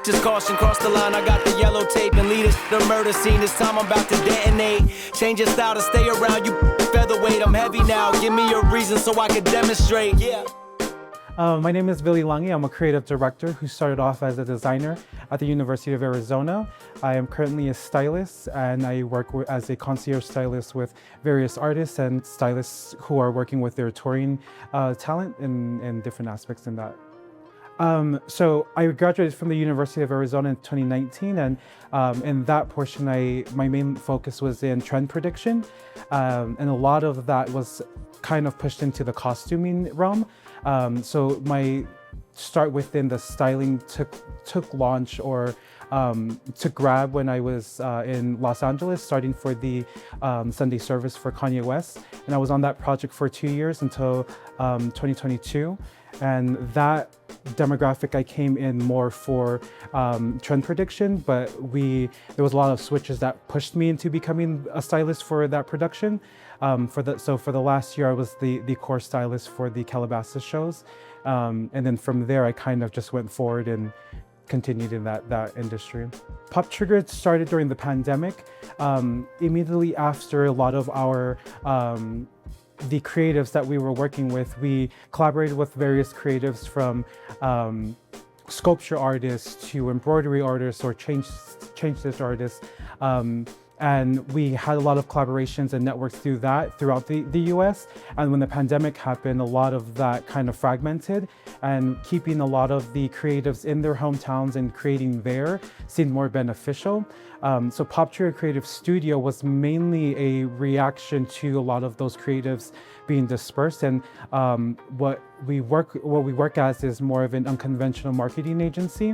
Just caution, cross the line, I got the yellow tape and lead it. The murder scene, this time I'm about to detonate. Change your style to stay around, you featherweight. I'm heavy now, give me a reason so I can demonstrate. Yeah. My name is Vili Langi. I'm a creative director who started off as a designer at the University of Arizona. I am currently a stylist and I work as a concierge stylist with various artists and stylists who are working with their touring talent in different aspects in that. So I graduated from the University of Arizona in 2019, and in that portion, my main focus was in trend prediction, and a lot of that was kind of pushed into the costuming realm. So my start within the styling took launch or took grab when I was in Los Angeles, starting for the Sunday service for Kanye West, and I was on that project for 2 years until 2022. And that demographic I came in more for trend prediction, but there was a lot of switches that pushed me into becoming a stylist for that production. So for the last year, I was the core stylist for the Calabasas shows, and then from there I kind of just went forward and continued in that industry. Pop Triggered started during the pandemic, immediately after a lot of our the creatives that we were working with. We collaborated with various creatives from sculpture artists to embroidery artists or change stitch artists. And we had a lot of collaborations and networks throughout the US. And when the pandemic happened, a lot of that kind of fragmented, and keeping a lot of the creatives in their hometowns and creating there seemed more beneficial. So Pop Triggered Creative Studio was mainly a reaction to a lot of those creatives being dispersed. And what we work as is more of an unconventional marketing agency.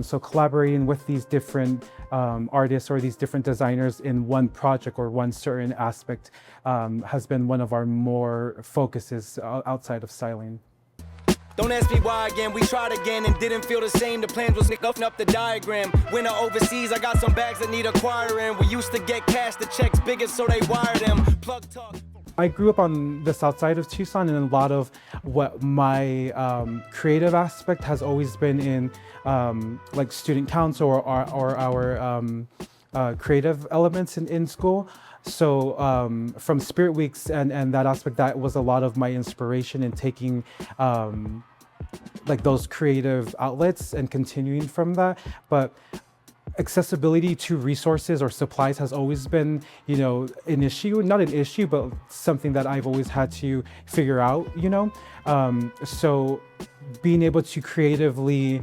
So collaborating with these different artists or these different designers in one project or one certain aspect has been one of our more focuses outside of styling. Don't ask me why again, we tried again and didn't feel the same. The plans was open up the diagram. Winter overseas, I got some bags that need acquiring. We used to get cash, the checks bigger so they wire them. Plug talk. I grew up on the south side of Tucson, and a lot of what my creative aspect has always been in like student council or our creative elements in school. So from Spirit Weeks and that aspect, that was a lot of my inspiration in taking like those creative outlets and continuing from that. But accessibility to resources or supplies has always been, an issue, not an issue, but something that I've always had to figure out, So being able to creatively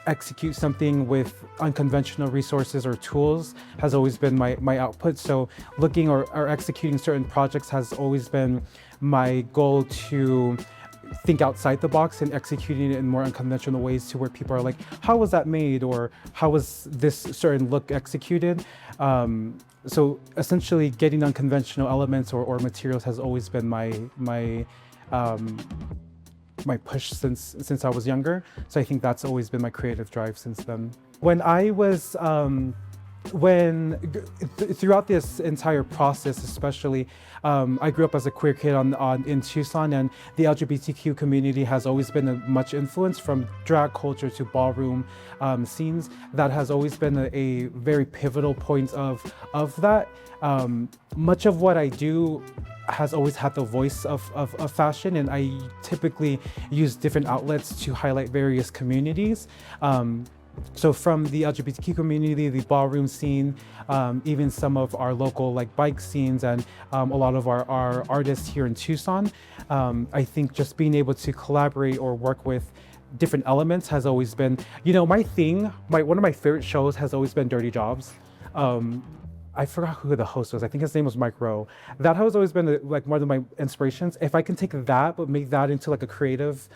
execute something with unconventional resources or tools has always been my output. So looking or executing certain projects has always been my goal, to think outside the box and executing it in more unconventional ways to where people are like, how was that made? Or how was this certain look executed? So essentially getting unconventional elements or materials has always been my push since I was younger. So I think that's always been my creative drive since then. When I was, throughout this entire process, especially, I grew up as a queer kid in Tucson, and the LGBTQ community has always been much influence from drag culture to ballroom scenes. That has always been a very pivotal point of that. Much of what I do has always had the voice of fashion, and I typically use different outlets to highlight various communities. So from the LGBTQ community, the ballroom scene, even some of our local bike scenes, and a lot of our artists here in Tucson, I think just being able to collaborate or work with different elements has always been, my thing. One of my favorite shows has always been Dirty Jobs. I forgot who the host was. I think his name was Mike Rowe. That has always been one of my inspirations. If I can take that but make that into a creative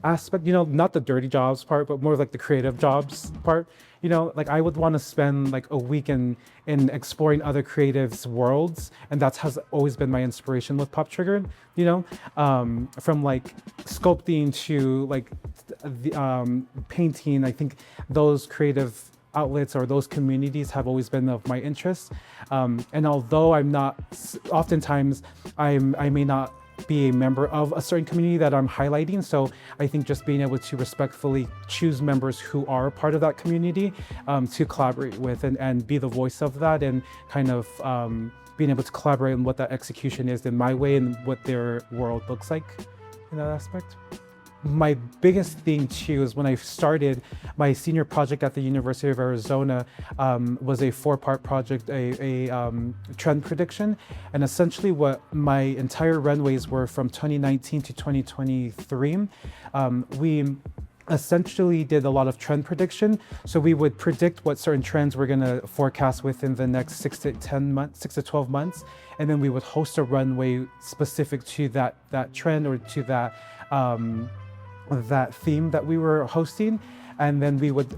aspect, not the dirty jobs part, but more of the creative jobs part, I would want to spend a week in exploring other creatives' worlds, and that has always been my inspiration with Pop Triggered, from sculpting to the painting. I think those creative outlets or those communities have always been of my interest. And although I'm not, oftentimes I may not be a member of a certain community that I'm highlighting. So I think just being able to respectfully choose members who are part of that community to collaborate with and be the voice of that, and kind of being able to collaborate on what that execution is in my way and what their world looks like in that aspect. My biggest thing too is when I started my senior project at the University of Arizona was a 4-part project, a trend prediction. And essentially what my entire runways were from 2019 to 2023. We essentially did a lot of trend prediction. So we would predict what certain trends we're gonna forecast within the next 6 to 12 months. And then we would host a runway specific to that trend or to that theme that we were hosting, and then we would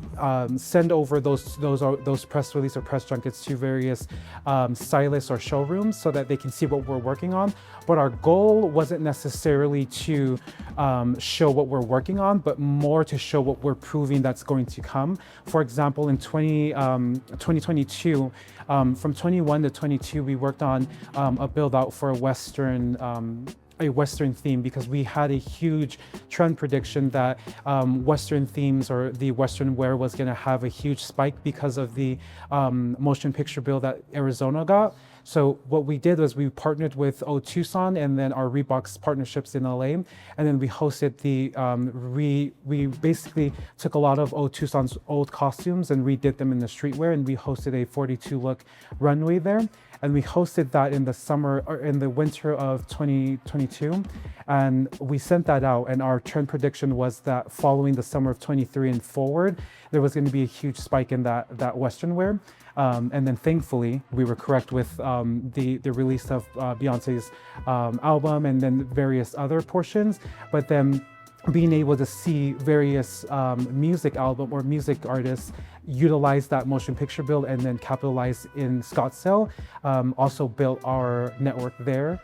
send over those press release or press junkets to various stylists or showrooms so that they can see what we're working on. But our goal wasn't necessarily to show what we're working on, but more to show what we're proving that's going to come. For example, in 2022, from 21 to 22, we worked on a build out for a Western theme, because we had a huge trend prediction that Western themes or the Western wear was going to have a huge spike because of the motion picture bill that Arizona got. So what we did was we partnered with O Tucson and then our Reebok's partnerships in LA, and then we hosted we basically took a lot of O Tucson's old costumes and redid them in the streetwear, and we hosted a 42 look runway there. And we hosted that in the summer or in the winter of 2022. And we sent that out, and our trend prediction was that following the summer of 23 and forward, there was going to be a huge spike in that Western wear. And then thankfully we were correct with the release of Beyonce's album and then various other portions. But then being able to see various music album or music artists utilize that motion picture build and then capitalize in Scottsdale, also built our network there.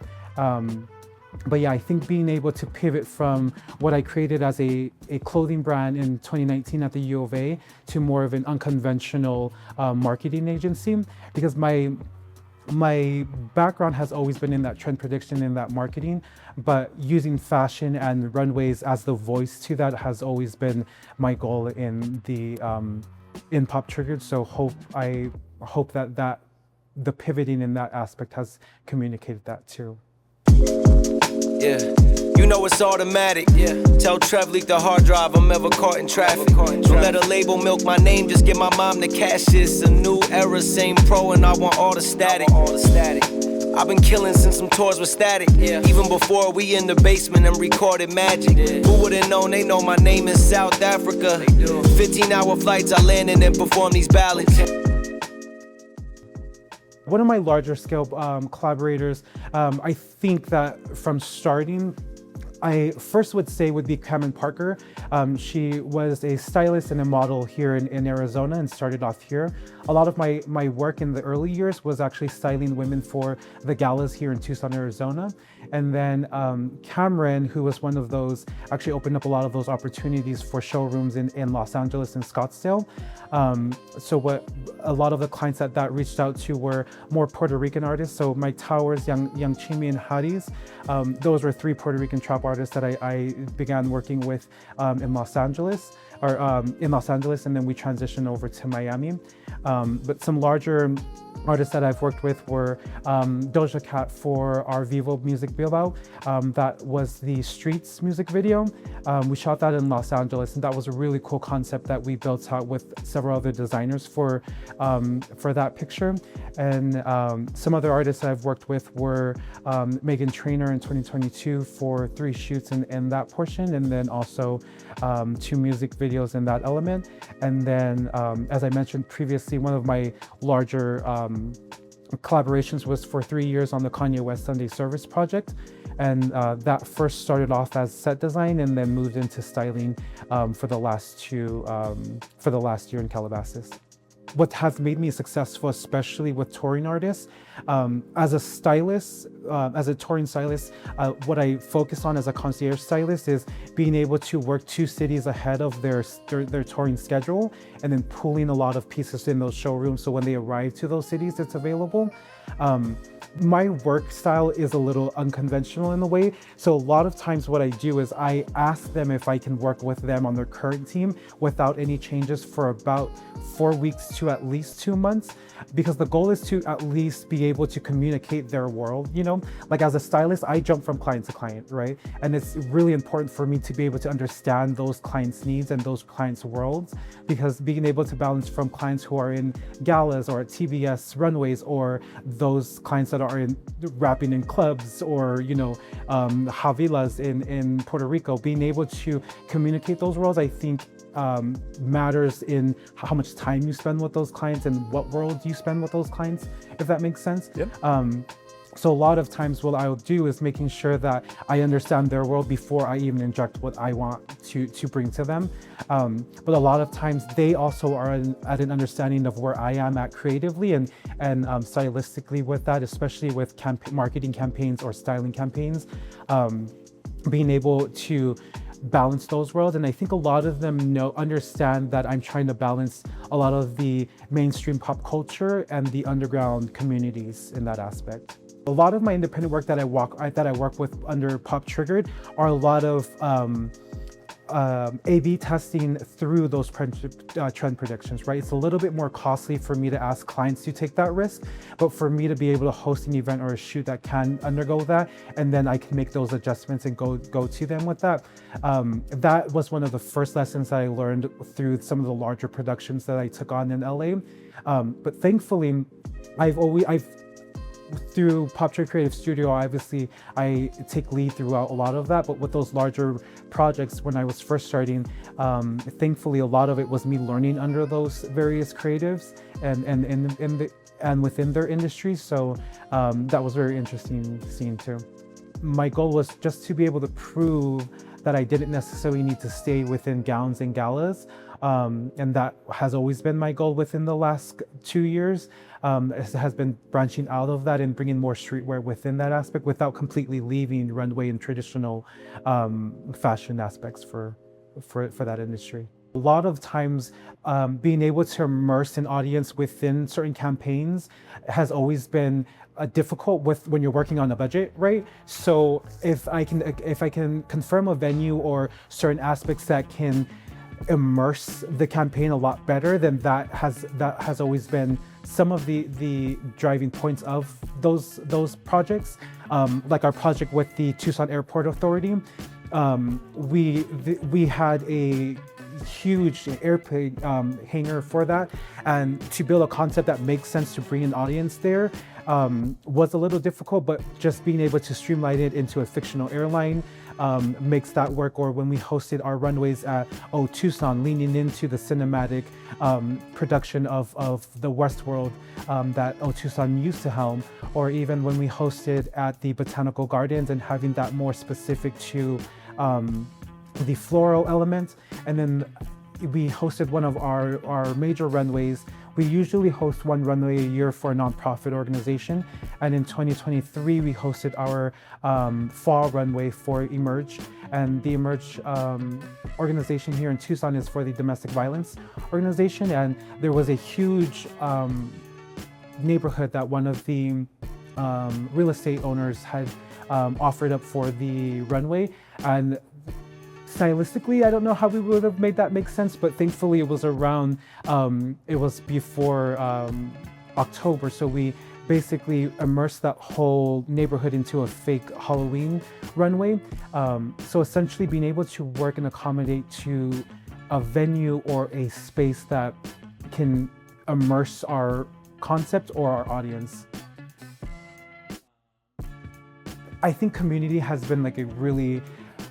But yeah, I think being able to pivot from what I created as a clothing brand in 2019 at the U of A to more of an unconventional marketing agency, because my background has always been in that trend prediction and that marketing, but using fashion and runways as the voice to that has always been my goal in Pop Triggered. So I hope that the pivoting in that aspect has communicated that too. Yeah, you know it's automatic. Yeah. Tell Trev leak the hard drive, I'm ever caught in traffic. Don't let a label milk my name, just get my mom to cash this. A new era, same pro, and I want all the static. I've been killing since some tours were static. Yeah. Even before we in the basement and recorded magic. Yeah. Who would've known? They know my name in South Africa. 15-hour flights, I land and then perform these ballads. One of my larger scale collaborators, I think that from starting, I first would say would be Cameron Parker. She was a stylist and a model here in Arizona and started off here. A lot of my work in the early years was actually styling women for the galas here in Tucson, Arizona. And then Cameron, who was one of those, actually opened up a lot of those opportunities for showrooms in Los Angeles and Scottsdale. So what a lot of the clients that reached out to were more Puerto Rican artists. So Mike Towers, Young Chimmy, and Hadis. Those were 3 Puerto Rican trap artists that I began working with in Los Angeles, and then we transitioned over to Miami. But some larger artists that I've worked with were Doja Cat for our Vivo music build-out. That was the Streets music video. We shot that in Los Angeles, and that was a really cool concept that we built out with several other designers for that picture. And some other artists that I've worked with were Megan Trainor in 2022 for 3 shoots in that portion, and then also 2 music videos in that element. And then, as I mentioned previously, one of my larger collaborations was for 3 years on the Kanye West Sunday Service project. And that first started off as set design and then moved into styling for the last year in Calabasas. What has made me successful, especially with touring artists, as a stylist, as a touring stylist, what I focus on as a concierge stylist is being able to work 2 cities ahead of their touring schedule, and then pulling a lot of pieces in those showrooms so when they arrive to those cities, it's available. My work style is a little unconventional in a way. So a lot of times what I do is I ask them if I can work with them on their current team without any changes for about 4 weeks to at least 2 months, because the goal is to at least be able to communicate their world, you know? Like as a stylist, I jump from client to client, right? And it's really important for me to be able to understand those clients' needs and those clients' worlds, because being able to balance from clients who are in galas or at TBS runways, or those clients that are in rapping in clubs, or, you know, havilas in Puerto Rico, being able to communicate those worlds, I think matters in how much time you spend with those clients and what world you spend with those clients, if that makes sense. Yep. So a lot of times what I'll do is making sure that I understand their world before I even inject what I want to bring to them. But a lot of times they also are at an understanding of where I am at creatively and stylistically with that, especially with marketing campaigns or styling campaigns, being able to balance those worlds. And I think a lot of them understand that I'm trying to balance a lot of the mainstream pop culture and the underground communities in that aspect. A lot of my independent work that I work with under Pop Triggered are a lot of A/B testing through those trend predictions, right? It's a little bit more costly for me to ask clients to take that risk, but for me to be able to host an event or a shoot that can undergo that, and then I can make those adjustments and go to them with that. That was one of the first lessons that I learned through some of the larger productions that I took on in LA. But thankfully, through Pop Triggered Creative Studio, obviously, I take lead throughout a lot of that. But with those larger projects, when I was first starting, thankfully, a lot of it was me learning under those various creatives and within their industry. So that was very interesting seeing too. My goal was just to be able to prove that I didn't necessarily need to stay within gowns and galas. And that has always been my goal within the last 2 years. It has been branching out of that and bringing more streetwear within that aspect without completely leaving runway and traditional fashion aspects for that industry. A lot of times, being able to immerse an audience within certain campaigns has always been difficult when you're working on a budget, right? So if I can confirm a venue or certain aspects that can immerse the campaign a lot better, then that has always been some of the driving points of those projects. Like our project with the Tucson Airport Authority, we had a huge airplane hangar for that, and to build a concept that makes sense to bring an audience there was a little difficult, but just being able to streamline it into a fictional airline makes that work. Or when we hosted our runways at Tucson, leaning into the cinematic production of the Westworld that Tucson used to helm, or even when we hosted at the Botanical Gardens and having that more specific to the floral element. And then we hosted one of our major runways. We usually host one runway a year for a nonprofit organization. And in 2023, we hosted our fall runway for Emerge. And the Emerge organization here in Tucson is for the domestic violence organization. And there was a huge neighborhood that one of the real estate owners had offered up for the runway. And stylistically, I don't know how we would have made that make sense, but thankfully it was around, it was before October, so we basically immersed that whole neighborhood into a fake Halloween runway. So essentially being able to work and accommodate to a venue or a space that can immerse our concept or our audience. I think community has been like a really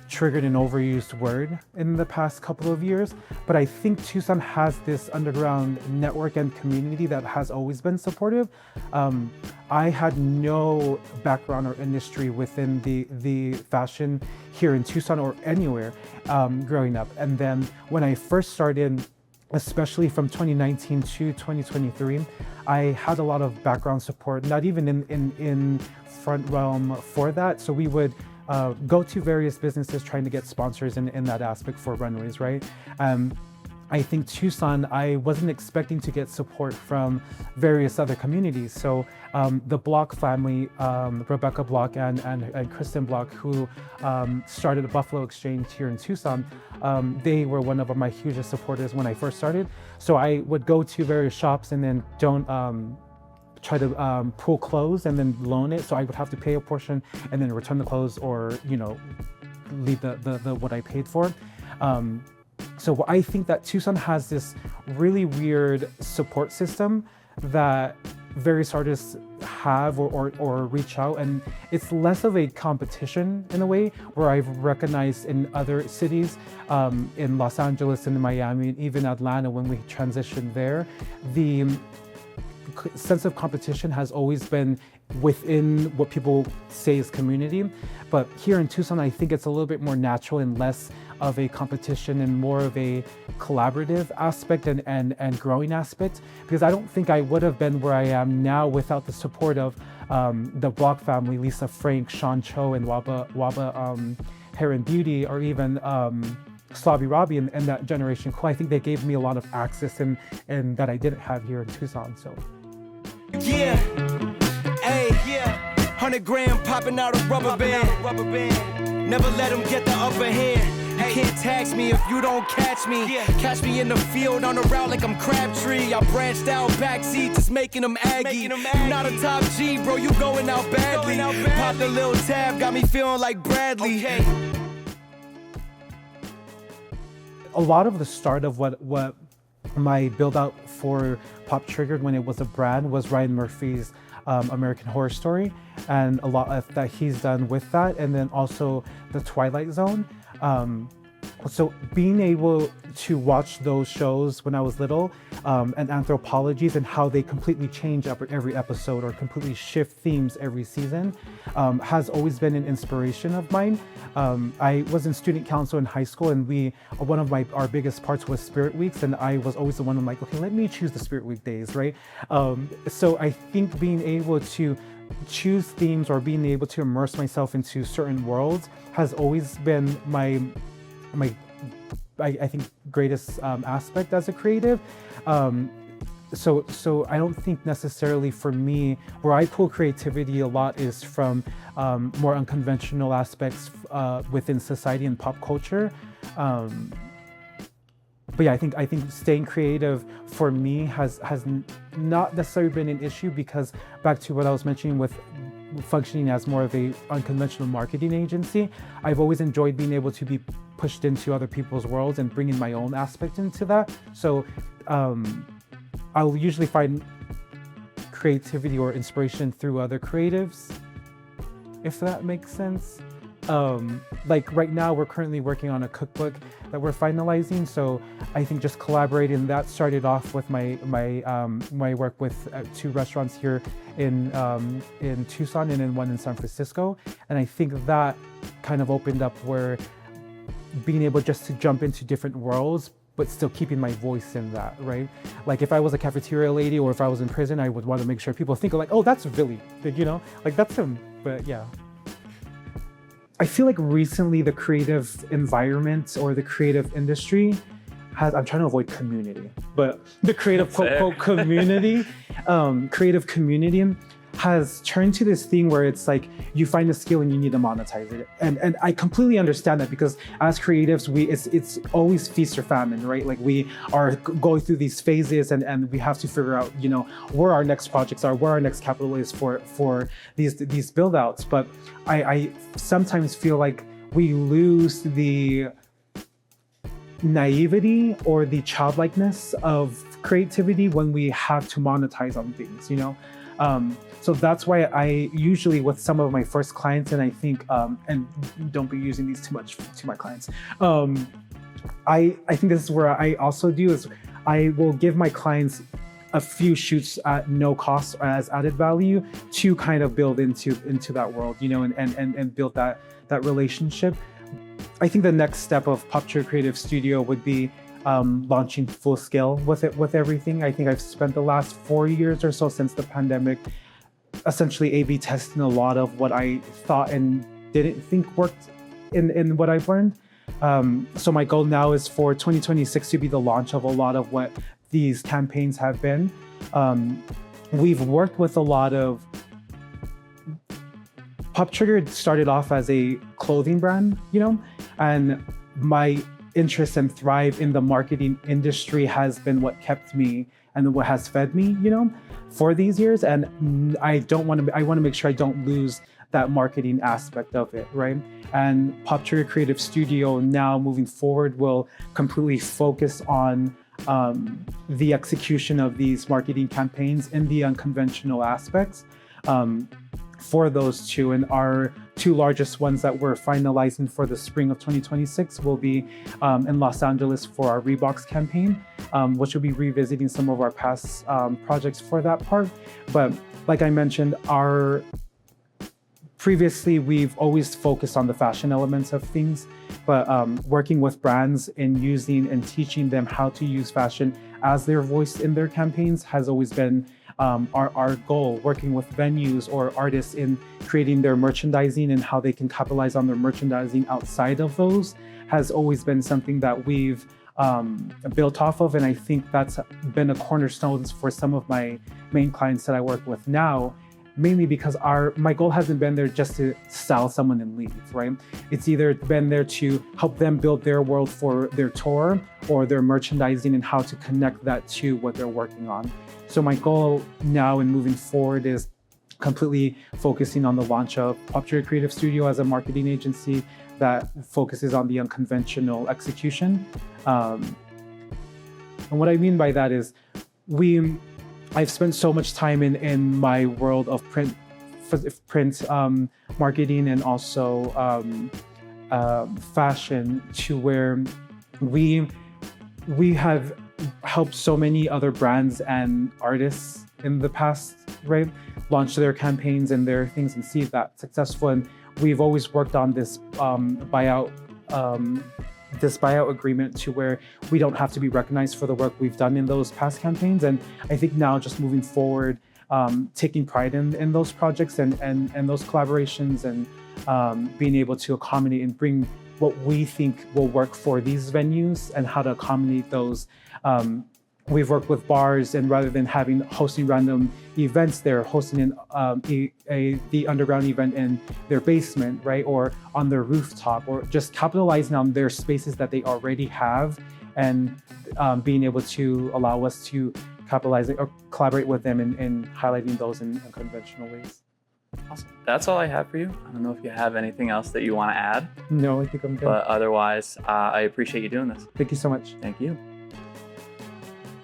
triggered and overused word in the past couple of years, but I think Tucson has this underground network and community that has always been supportive. I had no background or industry within the fashion here in Tucson or anywhere growing up. And then when I first started, especially from 2019 to 2023, I had a lot of background support, not even in front realm for that. So we would go to various businesses trying to get sponsors in that aspect for runways, right? I think Tucson, I wasn't expecting to get support from various other communities. So the Block family, Rebecca Block and Kristen Block, who started the Buffalo Exchange here in Tucson, they were one of my hugest supporters when I first started. So I would go to various shops and then try to pull clothes and then loan it. So I would have to pay a portion and then return the clothes, or leave the what I paid for. So I think that Tucson has this really weird support system that various artists have or reach out, and it's less of a competition in a way, where I've recognized in other cities, in Los Angeles and in Miami, and even Atlanta when we transitioned there, the sense of competition has always been within what people say is community. But here in Tucson, I think it's a little bit more natural and less of a competition and more of a collaborative aspect and growing aspect, because I don't think I would have been where I am now without the support of the Block family, Lisa Frank, Sean Cho, and Waba Hair and Beauty, or even Slavi Robbie and that generation. I think they gave me a lot of access and that I didn't have here in Tucson. So yeah, hey, yeah, 100 grand popping out a rubber band. Never let them get the upper hand. You can't tax me if you don't catch me. Catch me in the field on the route like I'm Crabtree. I branched out backseat, just making them Aggie. You not a top G, bro, you going out badly. Pop the little tab, got me feeling like Bradley. A lot of the start of what my build out for Pop Triggered when it was a brand was Ryan Murphy's American Horror Story, and a lot of that he's done with that, and then also the Twilight Zone. So being able to watch those shows when I was little, and anthologies, and how they completely change every episode or completely shift themes every season, has always been an inspiration of mine. I was in student council in high school, and one of our biggest parts was Spirit Weeks, and I was always the one, I'm like, okay, let me choose the Spirit Week days, right? So I think being able to choose themes or being able to immerse myself into certain worlds has always been my I think greatest aspect as a creative. So I don't think necessarily for me, where I pull creativity a lot is from more unconventional aspects within society and pop culture. But yeah, I think staying creative for me has not necessarily been an issue, because back to what I was mentioning with functioning as more of a unconventional marketing agency, I've always enjoyed being able to be pushed into other people's worlds and bringing my own aspect into that. So I'll usually find creativity or inspiration through other creatives, if that makes sense. Like right now, we're currently working on a cookbook that we're finalizing. So I think just collaborating, that started off with my work with 2 restaurants here in Tucson and then one in San Francisco. And I think that kind of opened up where being able just to jump into different worlds, but still keeping my voice in that, right? Like if I was a cafeteria lady or if I was in prison, I would want to make sure people think like, oh, that's Vili, like that's him. But yeah. I feel like recently the creative environment or the creative industry I'm trying to avoid community, but the creative quote community, creative community has turned to this thing where it's like you find a skill and you need to monetize it. And I completely understand that, because as creatives, it's always feast or famine, right? Like we are going through these phases and we have to figure out, where our next projects are, where our next capital is for these build outs. But I sometimes feel like we lose the naivety or the childlikeness of creativity when we have to monetize on things, So that's why I usually, with some of my first clients, and I think, and don't be using these too much to my clients, I think this is where I also do is I will give my clients a few shoots at no cost as added value to kind of build into that world, and build that relationship. I think the next step of Pop Triggered Creative Studio would be launching full scale with everything. I think I've spent the last 4 years or so since the pandemic essentially A/B testing a lot of what I thought and didn't think worked in what I've learned. So my goal now is for 2026 to be the launch of a lot of what these campaigns have been. We've worked with a lot of... Pop Trigger started off as a clothing brand, and my interest and thrive in the marketing industry has been what kept me and what has fed me, for these years. And I want to make sure I don't lose that marketing aspect of it, right? And Pop Trigger Creative Studio now moving forward will completely focus on the execution of these marketing campaigns in the unconventional aspects for those two. And our two largest ones that we're finalizing for the spring of 2026 will be in Los Angeles for our Reeboks campaign, which will be revisiting some of our past projects for that part. But like I mentioned, previously, we've always focused on the fashion elements of things, but working with brands and using and teaching them how to use fashion as their voice in their campaigns has always been our goal. Working with venues or artists in creating their merchandising and how they can capitalize on their merchandising outside of those has always been something that we've built off of. And I think that's been a cornerstone for some of my main clients that I work with now. Mainly because my goal hasn't been there just to sell someone and leave, right? It's either been there to help them build their world for their tour or their merchandising and how to connect that to what they're working on. So my goal now and moving forward is completely focusing on the launch of Pop Trigger Creative Studio as a marketing agency that focuses on the unconventional execution. And what I mean by that is I've spent so much time in my world of print marketing and also fashion, to where we have helped so many other brands and artists in the past, right, launch their campaigns and their things and see that successful. And we've always worked on this buyout agreement to where we don't have to be recognized for the work we've done in those past campaigns. And I think now just moving forward, taking pride in those projects and those collaborations and being able to accommodate and bring what we think will work for these venues and how to accommodate those. We've worked with bars, and rather than hosting random events, they're hosting the underground event in their basement, right, or on their rooftop, or just capitalizing on their spaces that they already have, and being able to allow us to capitalize or collaborate with them in highlighting those in unconventional ways. Awesome. That's all I have for you. I don't know if you have anything else that you want to add. No, I think I'm good. But otherwise, I appreciate you doing this. Thank you so much. Thank you.